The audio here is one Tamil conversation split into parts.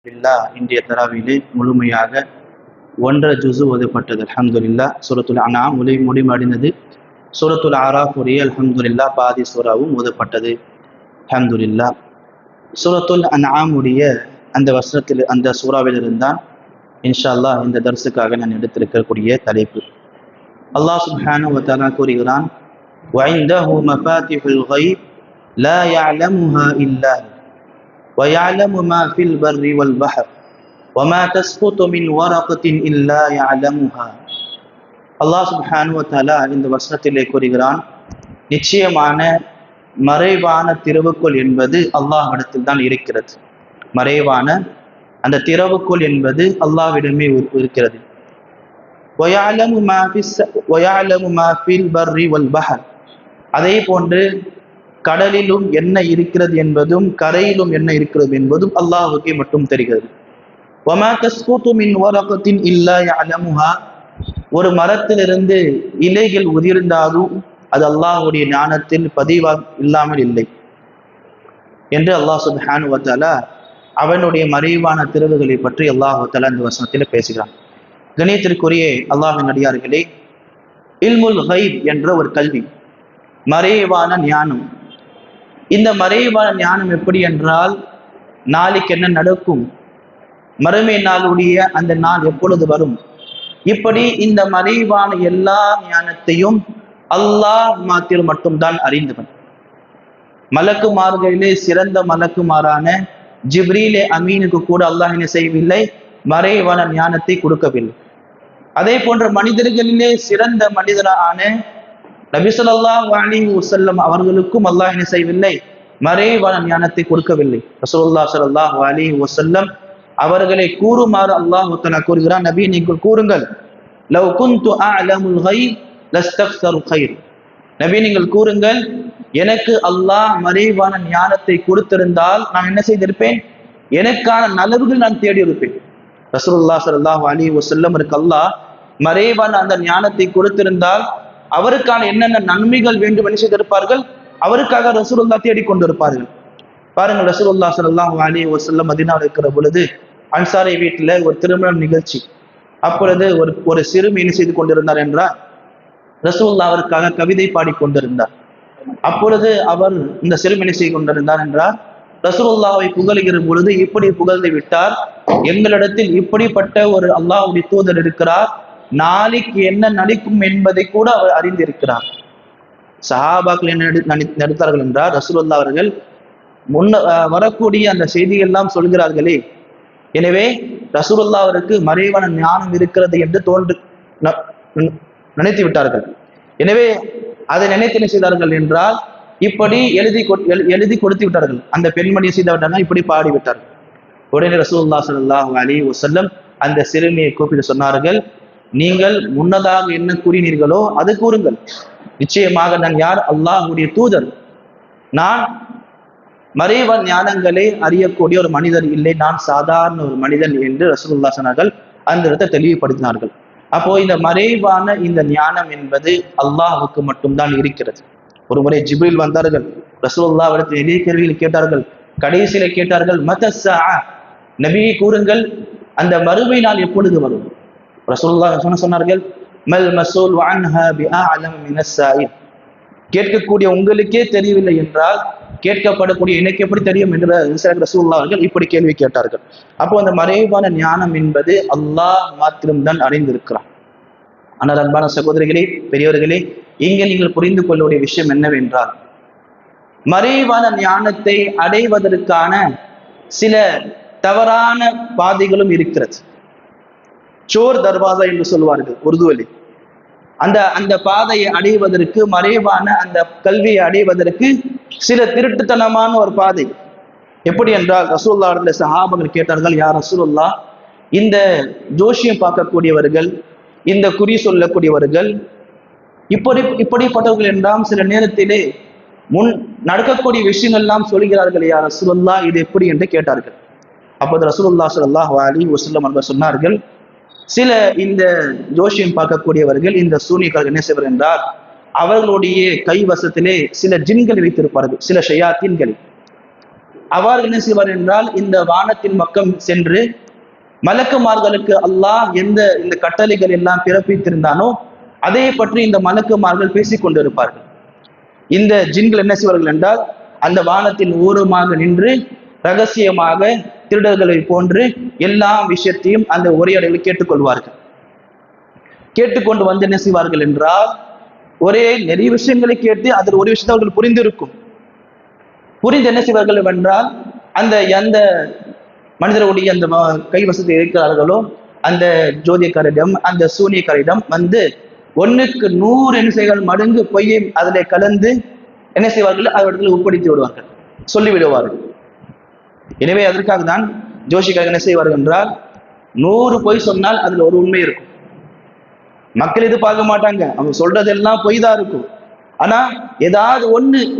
இன்றைய தராவிலே முழுமையாக 1.5 ஜுசு ஓதப்பட்டது. அல்ஹம்துலில்லா. சூரத்துல் அன்ஆம் முடிவடைந்தது. சூரத்துல் ஆராஃப் உடைய அல்ஹம்துலில்லா பாதி சூறாவும் ஓதப்பட்டது. அல்ஹம்துலில்லா. சூரத்துல் அன்ஆம் உடைய அந்த வசனத்தில் அந்த சூறாவில் இருந்தான் இன்ஷா அல்லாஹ் இந்த தர்சுக்காக நான் எடுத்திருக்கக்கூடிய தலைப்பு. அல்லாஹ் சுப்ஹானஹு வ தஆலா கூறுகிறான், வஇந்தஹு மஃபாத்திஹுல் கைப் லா யஅலமுஹா இல்லா وَيَعْلَمُ مَا فِي الْبَرِّ وَالْبَحْرِ وَمَا تَسْقُطُ مِنْ وَرَقَةٍ إِلَّا يَعْلَمُهَا. அல்லாஹ் சுப்ஹானஹு வ தஆலா இந்த வசனத்திலே கூறுகிறான், நிச்சயமான மறைவான திறவுகோல் என்பது அல்லாஹ்விடத்தில் தான் இருக்கிறது. மறைவான அந்த திறவுகோல் என்பது அல்லாஹ்விடமே இருக்கிறது. وَيَعْلَمُ مَا فِي الْبَرِّ وَالْبَحْرِ. அதே போன்று கடலிலும் என்ன இருக்கிறது என்பதும் கரையிலும் என்ன இருக்கிறது என்பதும் அல்லாஹ்வுக்கே மட்டும் தெரிகிறது. وَمَا تَسْقُطُ مِنْ وَرَقَةٍ إِلَّا يَعْلَمُهَا. ஒரு மரத்திலிருந்து இலைகள் உதிர்ந்தாலும் அது அல்லாஹ்வுடைய ஞானத்தில் பதிவா இல்லாமல் இல்லை என்று அல்லாஹ் சுப்ஹானஹு வ தஆலா அவனுடைய மறைவான திறவுகளை பற்றி அல்லாஹ் தஆலா இந்த வசனத்தில் பேசுகிறான். கண்ணியத்திற்குரிய அல்லாஹ்வின் அடியார்களே, இல்முல் கைப் என்ற ஒரு கல்வி, மறைவான ஞானம். இந்த மறைவான ஞானம் எப்படி என்றால், நாளைக்கு என்ன நடக்கும், மறுமை நாளுடைய அந்த நாள் எப்பொழுது வரும், இப்படி இந்த மறைவான எல்லா ஞானத்தையும் அல்லாஹ் மாத்திரம் மட்டும்தான் அறிந்தவன். மலக்குமார்களிலே சிறந்த மலக்குமாரான ஜிப்ரீலே அமீனுக்கு கூட அல்லாஹ் என்ன செய்யவில்லை, மறைவான ஞானத்தை கொடுக்கவில்லை. அதே போன்ற மனிதர்களிலே சிறந்த மனிதரான நபி ஸல்லல்லாஹு அலைஹி வஸல்லம் அவர்களுக்கும் அல்லாஹ் என்ன செய்யவில்லை, மறைவான ஞானத்தை கொடுக்கவில்லை. ரசூலுல்லாஹ் ஸல்லல்லாஹு அலைஹி வஸல்லம் அவர்களை கூறுமாறு அல்லாஹ் தஆலா கூறுகிறான், நபி நீங்கள் கூறுங்கள், லவ் குன்து அஅலமுல் கைப் லஸ்தக்ஸரு கைர். நபி நீங்கள் கூறுங்கள், எனக்கு அல்லாஹ் மறைவான ஞானத்தை கொடுத்திருந்தால் நான் என்ன செய்திருப்பேன், எனக்கான நலவுகள் நான் தேடி இருப்பேன். ரசூலுல்லாஹ் ஸல்லல்லாஹு அலைஹி வஸல்லம் அல்லாஹ் மறைவான அந்த ஞானத்தை கொடுத்திருந்தால் அவருக்கான என்னென்ன நன்மைகள் வேண்டும் என்று செய்திருப்பார்கள், அவருக்காக ரசூலுல்லாஹ் தேடிக்கொண்டிருப்பார்கள். பாருங்கள், ரசூலுல்லாஹ் ஸல்லல்லாஹு அலைஹி வஸல்லம் மதீனாவில் இருக்கிற பொழுது அன்சாரி வீட்டில் ஒரு திருமண நிகழ்ச்சி. அப்பொழுது ஒரு சிறுமி என்ன செய்து கொண்டிருந்தார் என்றால், ரசூலுல்லாஹ் அவருக்காக கவிதை பாடிக்கொண்டிருந்தார். அப்பொழுது அவர் இந்த சிறுமி செய்து கொண்டிருந்தார் என்றால், ரசூலுல்லாஹை புகழுகிற பொழுது இப்படி புகழ்ந்து விட்டார், எங்களிடத்தில் இப்படிப்பட்ட ஒரு அல்லாஹ்வுடைய தூதர் இருக்கிறார், நாளைக்கு என்ன நடக்கும் என்பதை கூட அவர் அறிந்திருக்கிறார். சஹாபாக்கள் என்ன நடத்தார்கள் என்றால், ரசூலுல்லாஹ் அவர்கள் வரக்கூடிய அந்த செய்தியெல்லாம் சொல்கிறார்களே, எனவே ரசூலுல்லாஹ் அவருக்கு மறைவான ஞானம் இருக்கிறது என்று நினைத்து விட்டார்கள். எனவே அதை நினைத்து என்ன செய்தார்கள் என்றால், இப்படி எழுதி கொடுத்து விட்டார்கள். அந்த பெண்மணியை செய்து விட்டாங்க, இப்படி பாடிவிட்டார்கள். உடனே ரசூலுல்லாஹ் ஸல்லல்லாஹு அலைஹி வஸல்லம் அந்த சிறுமியை கூப்பிட்டு சொன்னார்கள், நீங்கள் முன்னதாக என்ன கூறினீர்களோ அது கூறுங்கள். நிச்சயமாக நான் யார், அல்லாஹ்வுடைய தூதர், நான் மறைவ ஞானங்களை அறியக்கூடிய ஒரு மனிதர் இல்லை, நான் சாதாரண ஒரு மனிதன் என்று ரசூலுல்லாஹ் சொன்னார்கள். அந்த இடத்தை தெளிவுபடுத்தினார்கள். அப்போ இந்த மறைவான இந்த ஞானம் என்பது அல்லாஹ்வுக்கு மட்டும்தான் இருக்கிறது. ஒரு முறை ஜிப்ரீல் வந்தார்கள், ரசூலுல்லாஹ் அவரிடத்தில் நிறைய கேள்விகள் கேட்டார்கள். கடைசியில கேட்டார்கள், மத்தஸ்ஸாஅ, நபியை கூறுங்கள், அந்த மறுமை நாள் எப்பொழுது வரும். ரசூலுல்லாஹ் சொன்னார்கள், மல் மஸூல் அன்ஹா பிஅஅலம் மினஸ் ஸாயில். கேட்கக்கூடிய உங்களுக்கே தெரியவில்லை என்றால் கேட்கப்படக்கூடிய எனக்கு எப்படி தெரியும் என்று ரசூலுல்லாஹ் அவர்கள் இப்படி கேள்வி கேட்டார்கள். அப்போ அந்த மறைவான ஞானம் என்பது அல்லாஹ் மாத்திரம்தான் அறிந்திருக்கிறான். ஆனால் அன்பான சகோதரிகளே, பெரியவர்களே, இங்கே நீங்கள் புரிந்து கொள்ளக்கூடிய விஷயம் என்னவென்றால், மறைவான ஞானத்தை அடைவதற்கான சில தவறான பாதைகளும் இருக்கிறது. சோர் தர்வாசா என்று சொல்வார்கள் உருதுவலி. அந்த பாதையை அடைவதற்கு, மறைவான அந்த கல்வியை அடைவதற்கு சில திருட்டுத்தனமான ஒரு பாதை. எப்படி என்றால், ரசூலுல்லாஹ் சஹாபாக்கள் கேட்டார்கள், யா ரசூலுல்லாஹ், இந்த ஜோஷியம் பார்க்கக்கூடியவர்கள், இந்த குறி சொல்லக்கூடியவர்கள், இப்படிப்பட்டவர்கள் என்றால் சில நேரத்திலே முன் நடக்கக்கூடிய விஷயங்கள் எல்லாம் சொல்கிறார்கள், யா ரசூலுல்லாஹ், இது எப்படி என்று கேட்டார்கள். அப்போது ரசூலுல்லாஹ் ஸல்லல்லாஹு அலைஹி வஸல்லம் அவர்கள் சொன்னார்கள், சில இந்த ஜோஷியம் பார்க்கக்கூடியவர்கள், இந்த சூனியக்காரர்கள் என்ன செய்வார் என்றால், அவர்களுடைய கைவசத்திலே சில ஜின்களை வைத்திருப்பார்கள், சில ஷயாத்தீன்களை. அவர்கள் என்ன செய்வார் என்றால் இந்த வானத்தின் பக்கம் சென்று மலக்குமார்களுக்கு அல்லாஹ் இந்த கட்டளைகள் எல்லாம் பிறப்பித்திருந்தானோ அதை பற்றி இந்த மலக்குமார்கள் பேசிக் கொண்டிருப்பார்கள். இந்த ஜின்கள் என்ன செய்வார்கள் என்றால் அந்த வானத்தின் ஓரமாக நின்று ரகசியமாக திருடர்களை போன்று எல்லா விஷயத்தையும் அந்த உரையாடலை கேட்டுக்கொள்வார்கள். கேட்டுக்கொண்டு வந்து என்ன செய்வார்கள் என்றால் நிறைய விஷயங்களை கேட்டு அதில் ஒரு விஷயத்தை அவர்கள் புரிந்திருக்கும். புரிந்து என்ன செய்வார்கள் என்றால் எந்த மனிதருடைய அந்த கை வசதி இருக்கிறார்களோ அந்த ஜோதியக்காரிடம் அந்த சூனியக்காரிடம் வந்து 1க்கு 100 என்ன செய்வார்கள் மடங்கு பொய்யை அதில் கலந்து என்ன செய்வார்கள் அவர்கள் ஒப்படைத்து விடுவார்கள், சொல்லிவிடுவார்கள். எனவே அதற்காக தான் ஜோஷிக்காரர்கள் என்ன செய்வார்கள் என்றால் 100 பொய் சொன்னால் அதுல ஒரு உண்மை இருக்கும். மக்கள் இது பார்க்க மாட்டாங்க, அவங்க சொல்றதெல்லாம் பொய் தான் இருக்கும். ஆனா ஏதாவது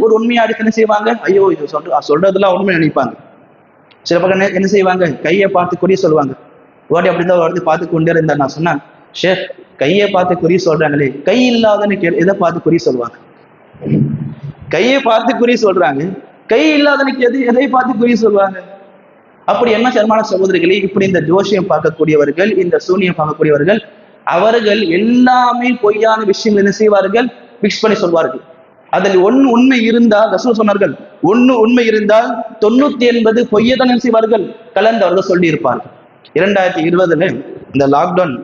ஒரு உண்மையா அடுத்து என்ன செய்வாங்க, ஐயோ இது சொல்றதெல்லாம் உண்மை நினைப்பாங்க. சில பக்கம் என்ன செய்வாங்க, கையை பார்த்து குறி சொல்லுவாங்க. ஓடி அப்படிதான் வருது பார்த்து கொண்டே இருந்தா நான் சொன்னேன், ஷேக் கையை பார்த்து குறி சொல்றாங்களே, கை இல்லாதன்னு எதை பார்த்து குறி சொல்லுவாங்க? கையை பார்த்து குறி சொல்றாங்க, கை இல்லாதனுக்கு எதை பார்த்து குறி சொல்லுவாங்க? அப்படி என்ன சர்மான சகோதரிகளே, இப்படி இந்த ஜோஷியம் பார்க்கக்கூடியவர்கள், இந்த சூனியம் பார்க்கக்கூடியவர்கள், அவர்கள் எல்லாமே பொய்யான விஷயங்கள் என்ன செய்வார்கள், மிக்ஸ் பண்ணி சொல்வார்கள். அதில் உண்மை இருந்தால் ரசூல் சொன்னார்கள், உண்மை இருந்தால் 99 பொய்யை தான் என்ன செய்வார்கள், கலந்து அவர்கள் சொல்லி இருப்பார்கள். 2020 இந்த லாக்டவுன்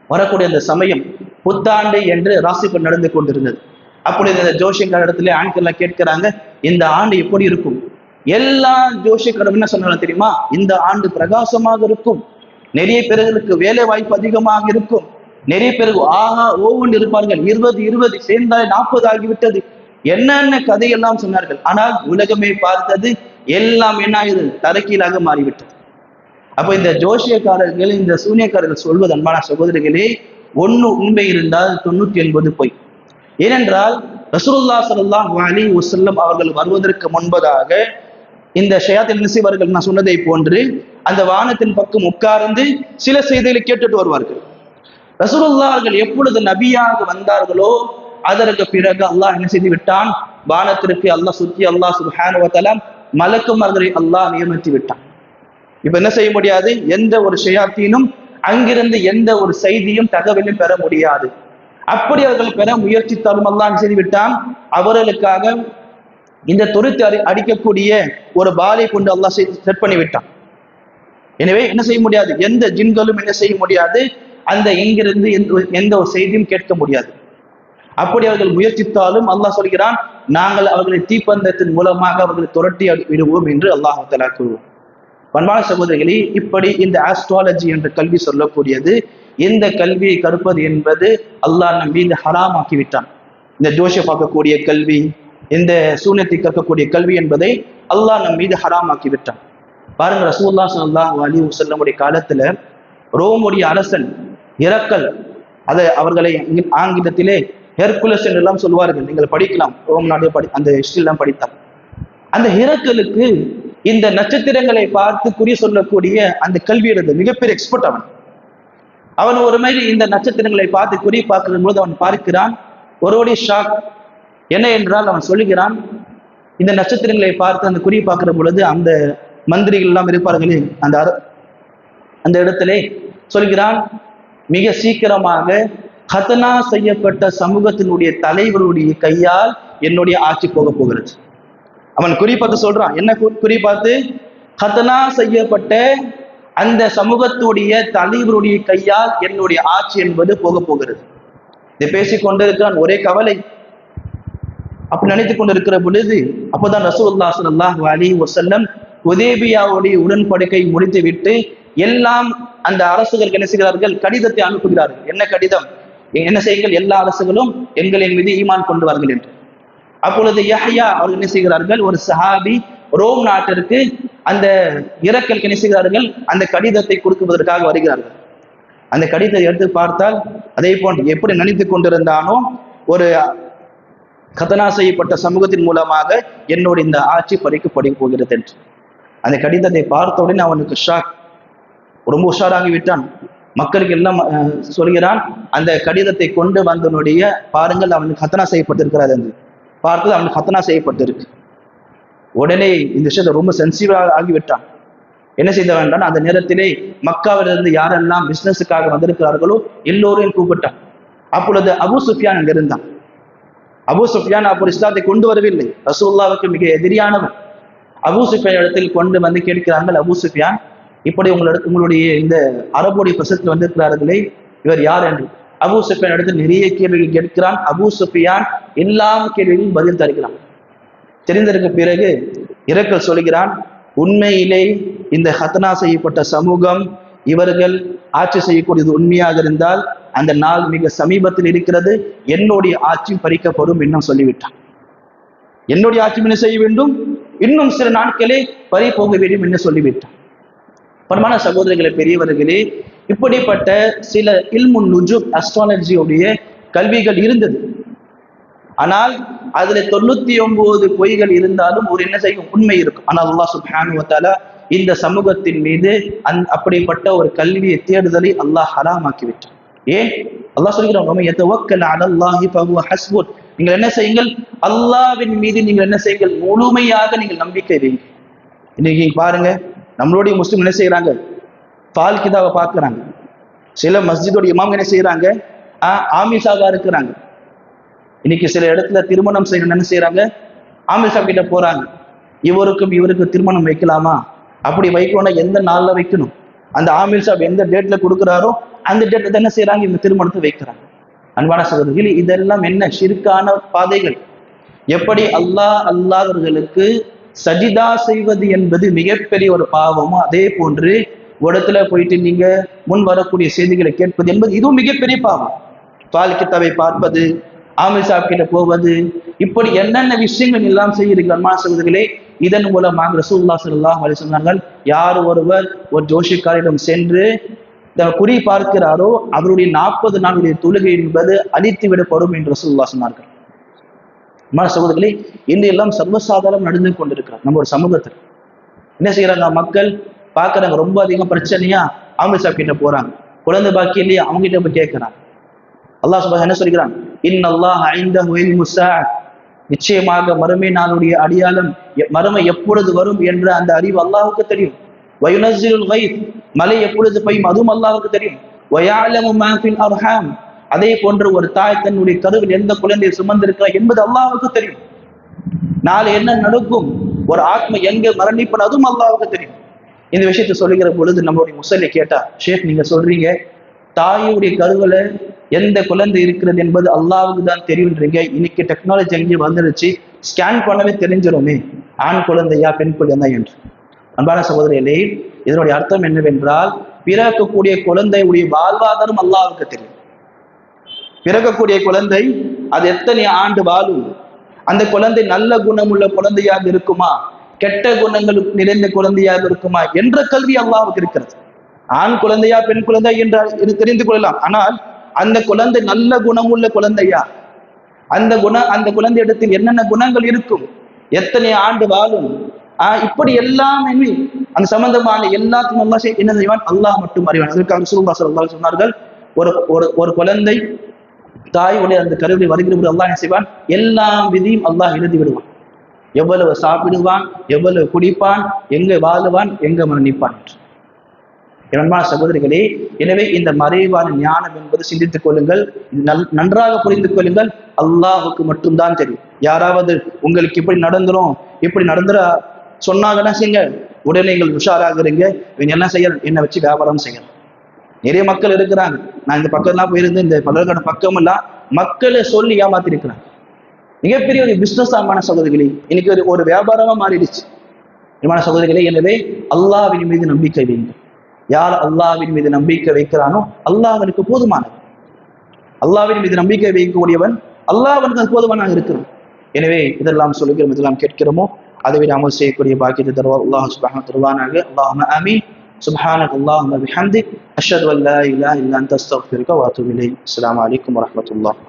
வரக்கூடிய அந்த சமயம் புத்தாண்டு என்று ராசிபல் நடந்து கொண்டிருந்தது. அப்படி இந்த ஜோஷியக்கார இடத்துல ஆண்கள்லாம் கேட்கிறாங்க, இந்த ஆண்டு எப்படி இருக்கும்? எல்லா ஜோஷியக்காரும் என்ன சொன்னாலும் தெரியுமா, இந்த ஆண்டு பிரகாசமாக இருக்கும், நிறைய பேர்களுக்கு வேலை வாய்ப்பு அதிகமாக இருக்கும், நிறைய பேருக்கு ஒவ்வொன்று இருப்பார்கள், 20 சேர்ந்தால் 40 ஆகிவிட்டது, என்னென்ன கதையெல்லாம் சொன்னார்கள். ஆனால் உலகமே பார்த்தது எல்லாம் என்ன ஆயுது, தரக்கீழாக மாறிவிட்டது. அப்ப இந்த ஜோஷியக்காரர்கள், இந்த சூனியக்காரர்கள் சொல்வது அன்பான சகோதரிகளே, உண்மை இருந்தால் 99 பொய். ஏனென்றால் ரசூலுல்லாஹ் ஸல்லல்லாஹு அலைஹி வஸல்லம் அவர்கள் வருவதற்கு முன்பதாக இந்த ஷயாத்தீன் என்ன செய்வார்கள், நான் சொன்னதை போன்று அந்த வானத்தின் பக்கம் உட்கார்ந்து சில செய்திகளை கேட்டுட்டு வருவார்கள். ரசூலுல்லாஹ் அவர்கள் எப்பொழுது நபியாக வந்தார்களோ அதற்கு பிறகு அல்லாஹ் என்ன செய்து விட்டான், வானத்திற்கு அல்லாஹ் அல்லாஹ் சுப்ஹானஹு வ தஆலா மலக்குமார்களை அல்லாஹ் நியமித்து விட்டான். இப்ப என்ன செய்ய முடியாது, எந்த ஒரு ஷயாத்தீனும் அங்கிருந்து எந்த ஒரு செய்தியும் தகவலும் பெற முடியாது. அப்படி அவர்கள் பெற முயற்சித்தாலும் அல்லாஹ் செய்து விட்டான், அவர்களுக்காக இந்த துருத்தி அடிக்கக்கூடிய ஒரு பாலை கொண்டு அல்லாஹ் செட் பண்ணி விட்டான். எனவே என்ன செய்ய முடியாது, எந்த ஜின்களும் என்ன செய்ய முடியாது, இங்கிருந்து எந்த ஒரு செய்தியும் கேட்க முடியாது. அப்படி அவர்கள் முயற்சித்தாலும் அல்லாஹ் சொல்கிறான், நாங்கள் அவர்களை தீப்பந்தத்தின் மூலமாக அவர்களை துரட்டி விடுவோம் என்று அல்லாஹ் தஆலா கூறுவோம். பண்பான சகோதரிகளே, இப்படி இந்த ஆஸ்ட்ராலஜி என்ற கல்வி சொல்லக்கூடியது, இந்த கல்வியை கற்பது என்பது அல்லாஹ் நம் மீது ஹராம் ஆக்கிவிட்டான். இந்த ஜோஷிய பார்க்கக்கூடிய கல்வி, இந்த சூனியத்தை கற்கக்கூடிய கல்வி என்பதை அல்லாஹ் நம் மீது ஹராம் ஆக்கிவிட்டான். பாருங்க, ரசூலுல்லாஹ் ஸல்லல்லாஹு அலைஹி வஸல்லம் காலத்துல ரோமுடைய அரசன் ஹெரக்கல், அவர்களை ஆங்கிலத்திலே ஹெர்குலஸ் என்றெல்லாம் சொல்வார்கள், நீங்கள் படிக்கலாம், ரோம் நாடு அந்த ஹிஸ்டரி எல்லாம் படித்தார். அந்த ஹெரக்கலுக்கு இந்த நட்சத்திரங்களை பார்த்து குறி சொல்லக்கூடிய அந்த கல்வி இருந்தது, மிகப்பெரிய எக்ஸ்பர்ட் அவன் ஒரு மாதிரி இந்த நட்சத்திரங்களை பார்த்து குறி பார்க்கிற போது அவன் பார்க்கிறான், ஒருவருடைய ஷாக் என்ன என்றால் அவன் சொல்லுகிறான், இந்த நட்சத்திரங்களை பார்த்து அந்த குறி பார்க்கிற பொழுது அந்த மந்திரிகள் எல்லாம் இருப்பார்களே அந்த இடத்திலே சொல்கிறான், மிக சீக்கிரமாக ஹத்னா செய்யப்பட்ட சமூகத்தினுடைய தலைவருடைய கையால் என்னுடைய ஆட்சி போக போகிறது. அவன் குறி பார்த்து சொல்றான், என்ன குறி பார்த்து, ஹத்னா செய்யப்பட்ட அந்த சமூகத்துடைய தலைவருடைய கையால் என்னுடைய ஆட்சி என்பது போக போகிறது. இதை பேசிக் கொண்டிருக்கிறான், ஒரே கவலை. அப்படி நினைத்துக் கொண்டிருக்கிற பொழுது அப்போதான் ரசூலுல்லாஹ் ஸல்லல்லாஹு அலைஹி வஸல்லம் ஹுதைபியாவுடைய உடன்படிக்கை முடித்து விட்டு எல்லாம் அந்த அரசுகளுக்கு என்ன செய்கிறார்கள், கடிதத்தை அனுப்புகிறார்கள். என்ன கடிதம், என்ன செய்யுங்கள், எல்லா அரசுகளும் எங்களின் மீது ஈமான் கொண்டு வார்கள் என்று. அப்பொழுது யஹ்யா அவர்கள் என்ன செய்கிறார்கள், ஒரு சஹாபி ரோம் நாட்டிற்கு அந்த இரக்கலுக்கு என்ன செய்கிறார்கள், அந்த கடிதத்தை கொடுக்குவதற்காக வருகிறார்கள். அந்த கடிதத்தை எடுத்து பார்த்தால் அதே போன்று எப்படி நினைத்துக் கொண்டிருந்தானோ, ஒரு கதனா செய்யப்பட்ட சமூகத்தின் மூலமாக என்னோட இந்த ஆட்சி பறிக்கப்பட போகிறது என்று. அந்த கடிதத்தை பார்த்த உடனே அவனுக்கு ஷாக், ரொம்ப உஷாராகி விட்டான். மக்களுக்கு எல்லாம் சொல்கிறான், அந்த கடிதத்தை கொண்டு வந்தனுடைய பாருங்கள், அவனுக்கு ஹத்தனா செய்யப்பட்டிருக்கிறார் என்று பார்த்தது அவனுக்கு ஹத்தனா செய்யப்பட்டிருக்கு. உடனே இந்த விஷயத்தை ரொம்ப சென்சிட்டிவாக ஆகிவிட்டான். என்ன செய்த வேண்டாம், அந்த நேரத்திலே மக்காவிலிருந்து யாரெல்லாம் பிசினஸுக்காக வந்திருக்கிறார்களோ எல்லோரையும் கூப்பிட்டான். அப்பொழுது அபூ சுஃபியான் அங்க இருந்தான். அபூ சுஃபியான் அப்போ இஸ்லாத்தை கொண்டு வரவில்லை, ரசூலுல்லாஹ்வுக்கு மிக எதிரியானவன். அபூ சுஃபியான் இடத்தில் கொண்டு வந்து கேட்கிறார்கள், அபூ சுஃபியான் இப்படி உங்களுடைய இந்த அரபுடைய பிரசத்தில் வந்திருக்கிறார்களே, இவர் யார் என்று. அபூ சுஃபியான் இடத்தில் நிறைய கேள்விகள் கேட்கிறான். அபூ சுஃபியான் எல்லா கேள்விகளும் பதில் தருகிறான். தெரிந்ததற்கு பிறகு இரக்கல் சொல்கிறான், உண்மையிலே இந்த ஹத்னா செய்யப்பட்ட சமூகம் இவர்கள் ஆட்சி செய்யக்கூடியது உண்மையாக இருந்தால் அந்த நாள் மிக சமீபத்தில் இருக்கிறது, என்னுடைய ஆட்சி பறிக்கப்படும் இன்னும் சொல்லிவிட்டான். என்னுடைய ஆட்சி என்ன செய்ய வேண்டும், இன்னும் சில நாட்களே பறி போக வேண்டும் என்று சொல்லிவிட்டான். பரமான சகோதரர்களே, பெரியவர்களே, இப்படிப்பட்ட சில இல்முன் நுஜும் அஸ்ட்ராலஜியுடைய கல்விகள் இருந்தது. ஆனால் அதுல 99 பொய்கள் இருந்தாலும் ஒரு என்ன செய்யும், உண்மை இருக்கும். ஆனால் அல்லாஹ் சுப்ஹானஹு வ தஆலா இந்த சமூகத்தின் மீது அப்படிப்பட்ட ஒரு கல்வியை தேடுதலை அல்லாஹ் ஹராமாக்கி விட்டான். ஏன்? அல்லாஹ் சொல்கிறான், நீங்கள் என்ன செய்யுங்கள், அல்லாஹ்வின் மீது நீங்கள் என்ன செய்யுங்கள், முழுமையாக நீங்கள் நம்பிக்கை வைங்க. இன்னைக்கு பாருங்க, நம்மளுடைய முஸ்லிம் என்ன செய்யறாங்க, பால் கிதாவை பார்க்கிறாங்க. சில மஸ்ஜிதோட இமாம் என்ன செய்யறாங்க, ஆமிசாவா இருக்கிறாங்க. இன்னைக்கு சில இடத்துல திருமணம் செய்யணும் என்ன செய்யறாங்க, ஆமிசா கிட்ட போறாங்க. இவருக்கு திருமணம் வைக்கலாமா, அப்படி வைக்கணும்னா எந்த நாள்ல வைக்கணும், அந்த ஆமில் சாப் எந்த டேட்ல கொடுக்குறாரோ அந்த டேட்ல என்ன செய்யறாங்க, இந்த திருமணத்தை வைக்கிறாங்க. அன்பான சகோதரர்களே, இதெல்லாம் என்ன ஷிர்கான பாதைகள். எப்படி அல்லாஹ்வர்களுக்கு சஜிதா செய்வது என்பது மிகப்பெரிய ஒரு பாவமோ, அதே போன்று ஒரு இடத்துல போயிட்டு நீங்க முன் வரக்கூடிய செய்திகளை கேட்பது என்பது இதுவும் மிகப்பெரிய பாவம். பால் கித்தாவை பார்ப்பது, ஆமில் சாப் கிட்ட போவது, இப்படி என்னென்ன விஷயங்கள் எல்லாம் செய்கிறீர்கள் அன்பான சகோதரர்களே. இதன் மூலமாக ரசூலுல்லாஹி ஸல்லல்லாஹு அலைஹி வஸல்லம் சொன்னார்கள், யார் ஒருவர் ஒரு ஜோஷிக்காரிடம் சென்று குறி பார்க்கிறாரோ அவருடைய 40 நாளுடைய தொழுகை என்பது அழித்து விடப்படும் என்று ரசூலுல்லாஹ் சொன்னார்கள். அன்பான சகோதரர்களே, இந்த எல்லாம் சர்வசாதாரணம் நடந்து கொண்டிருக்கிறார் நம்ம ஒரு சமூகத்தில். என்ன செய்யறாங்க, மக்கள் பார்க்கறாங்க ரொம்ப அதிகம் பிரச்சனையா, ஆமில் சாப் கிட்ட போறாங்க. குழந்தை பாக்கி இல்லையா, அவங்க கிட்ட போய் கேட்கிறாங்க. அல்லாஹ் சுப்ஹானஹு என்ன சொல்கிறான், இன்னல்லாஹ இன்தஹு இல்முஸ் ஸாஅ, நிச்சயமாக மறுமை நாளுடைய அடையாளம், மறுமை எப்பொழுது வரும் என்ற அந்த அறிவு அல்லாஹ்வுக்கு தெரியும். வயுனஸ்ஸிலுல் கைத், மழை எப்பொழுது பெய்யும் அதுவும் அல்லாஹ்வுக்கு தெரியும். வயஅலமு மா ஃபில் அர்ஹாம், அதே போன்று ஒரு தாய் தன்னுடைய கருவில் எந்த குழந்தையை சுமந்திருக்கிறார் என்பது அல்லாஹ்வுக்கு தெரியும். நாளை என்ன நடக்கும், ஒரு ஆத்மா எங்க மரணிப்பது அதுவும் அல்லாஹ்வுக்கு தெரியும். இந்த விஷயத்தை சொல்லுகிற பொழுது நம்மளுடைய முசல்லி கேட்டா, ஷேக் நீங்க சொல்றீங்க தாயுடைய கருவில எந்த குழந்தை இருக்கிறது என்பது அல்லாஹ்வுக்கு தான் தெரியுன்றீங்க, இன்னைக்கு டெக்னாலஜி எங்கேயும் வந்துருச்சு, ஸ்கேன் பண்ணவே தெரிஞ்சிருமே ஆண் குழந்தையா பெண் குழந்தை என்று. அன்பான சகோதரிகளே, இதனுடைய அர்த்தம் என்னவென்றால், பிறக்கக்கூடிய குழந்தையுடைய வாழ்வாதாரம் அல்லாஹ்வுக்கு தெரியும். பிறக்கக்கூடிய குழந்தை அது எத்தனை ஆண்டு வாழும், அந்த குழந்தை நல்ல குணமுள்ள குழந்தையாக இருக்குமா, கெட்ட குணங்கள் நிறைந்த குழந்தையாக இருக்குமா என்ற கல்வி அல்லாஹ்வுக்கு இருக்கிறது. ஆண் குழந்தையா பெண் குழந்தை என்றால் இது தெரிந்து கொள்ளலாம். ஆனால் அந்த குழந்தை நல்ல குணமுள்ள குழந்தையா, அந்த குழந்தை இடத்தில் என்னென்ன குணங்கள் இருக்கும், எத்தனை ஆண்டு வாழும், இப்படி எல்லாமே அந்த சம்பந்தமான எல்லாத்தையும் அல்லாஹ் என்ன செய்வான், அல்லாஹ் மட்டும் அறிவான். அதற்காக ரசூலுல்லாஹி ஸல்லல்லாஹு அலைஹி வஸல்லம் சொன்னார்கள், ஒரு குழந்தை தாயுடைய அந்த கருவிலை வருகிற போது அல்லாஹ் என்ன செய்வான், எல்லா விதியும் அல்லாஹ் எழுதி விடுவான். எவ்வளவு சாப்பிடுவான், எவ்வளவு குடிப்பான், எங்க வாழுவான், எங்க மரணிப்பான் என்று. அன்பான சகோதரிகளே, எனவே இந்த மறைவான ஞானம் என்பது சிந்தித்துக் கொள்ளுங்கள், நன்றாக புரிந்து கொள்ளுங்கள், அல்லாஹ்வுக்கு மட்டும்தான் தெரியும். யாராவது உங்களுக்கு இப்படி நடந்துரும் இப்படி நடந்துற சொன்னாங்கன்னா செய்யுங்க, உடனே நீங்கள் உஷாராகிறீங்க, இவங்க என்ன செய்யணும், என்னை வச்சு வியாபாரம் செய்யணும். நிறைய மக்கள் இருக்கிறாங்க, நான் இந்த பக்கம்லாம் போயிருந்து இந்த பலர்கட பக்கம் எல்லாம் மக்களை சொல்லி ஏமாத்திருக்கிறாங்க. மிகப்பெரிய ஒரு பிசினஸ் ஆமான சகோதரிகளே, இன்னைக்கு ஒரு வியாபாரமா மாறிடுச்சு. அன்பான சகோதரிகளே, எனவே அல்லாஹ்வின் மீது நம்பிக்கை வைங்க. யார் அல்லாஹ்வின் மீது நம்பிக்கை வைக்கிறானோ அல்லாஹ் அவனுக்கு போதுமானது. அல்லாஹ்வின் மீது நம்பிக்கை வைக்கக்கூடியவன் அல்லாஹ் அவனுக்கு போதுமானதாக இருக்கிறான். எனவே இதெல்லாம் சொல்லுகிறோம், இதெல்லாம் கேட்கிறோமோ அதை விட அமல் செய்யக்கூடிய பாக்கியத்தை தருவார் அல்லாஹ் சுப்ஹானஹு வ தஆலா. அல்லாஹும்ம ஆமீன். சுப்ஹானக அல்லாஹும்ம பிஹம்திக் அஷ்ஹது அன் லா இலாஹா இல்லா அன்த அஸ்தக்ஃபிருக வ அத்தூபு இலைக். அஸ்ஸலாமு அலைக்கும் வ ரஹ்மத்துல்லாஹ்.